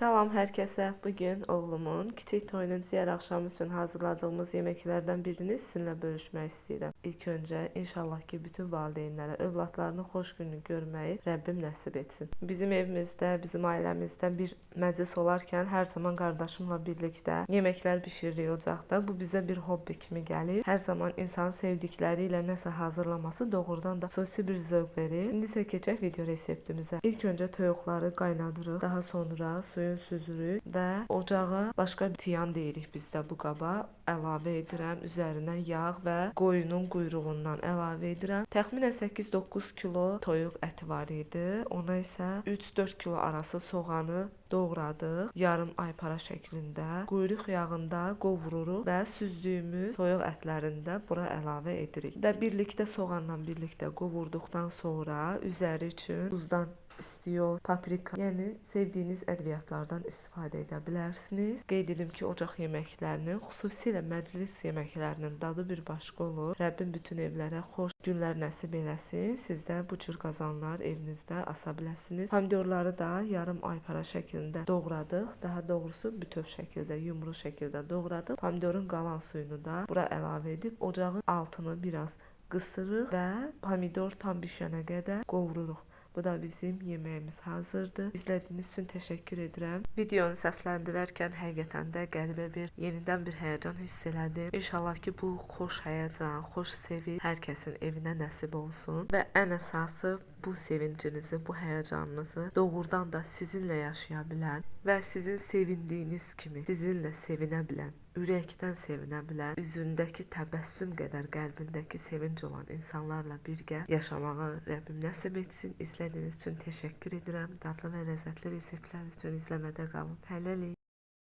Salam herkese. Bugün oğlumun kiçik toyunun ciğer akşamı üçün hazırladığımız yemeklerden birini sizinle bölüşmək istəyirəm. İlk önce inşallah ki bütün valideynlərə övladlarının xoş gününü görməyi Rəbbim nəsib etsin. Bizim evimizdə, bizim ailəmizdə bir məclis olarkən hər zaman qardaşımla birlikdə yeməklər bişiririk ocaqda. Bu bizə bir hobbi kimi gəlir. Hər zaman insanın sevdikləri ilə nəsə hazırlaması doğrudan da xüsusi bir zövq verir. İndi isə keçək video reseptimizə. İlk önce toyuqları qaynadırıq. Daha sonra suyun süzürük və ocağa başqa bir tiyan deyirik bizdə bu qaba. Əlavə edirəm. Üzərinə yağ və qoyunun quyruğundan əlavə edirəm. Təxminən 8-9 kilo toyuq əti var idi. Ona isə 3-4 kilo arası soğanı doğradıq. Yarım aypara şəklində quyruq yağında qovururuq və süzdüyümüz toyuq ətlərini də bura əlavə edirik. Və birlikdə soğanla birlikdə qovurduqdan sonra üzəri üçün duzdan istiyor, paprika, yəni sevdiyiniz ədviyyatlardan istifadə edə bilərsiniz. Qeyd edim ki, ocaq yeməklərinin, xüsusilə məclis yeməklərinin dadı bir başqa olur. Rəbbim bütün evlərə xoş günlər nəsib eləsin. Siz də bu cür qazanlar evinizdə asa biləsiniz. Pomidorları da yarım aypara şəklində doğradıq. Daha doğrusu bütöv şəkildə, yumru şəkildə doğradıq. Pomidorun qalan suyunu da bura əlavə edib ocağın altını biraz qısırıq və pomidor tam bişənə qədər qovururuq. Bu da bizim yeməyimiz hazırdır. İzlədiyiniz üçün təşəkkür edirəm. Videonu səsləndirərkən həqiqətən də qəribə yenidən bir həyəcan hiss elədim. İnşallah ki bu xoş həyəcan, xoş sevinç hər kəsin evinə nəsib olsun və ən əsası bu sevincinizi, bu həyəcanınızı doğrudan da sizinlə yaşaya bilən və sizin sevindiyiniz kimi sizinlə sevinə bilən, ürəkdən sevinə bilən, üzündəki təbəssüm qədər qəlbindəki sevinc olan insanlarla birgə yaşamağı Rəbbim nəsib etsin. İzlədiyiniz üçün təşəkkür edirəm. Dadlı və ləzzətli reseptlər üçün izləmədə qalın. Hələlik.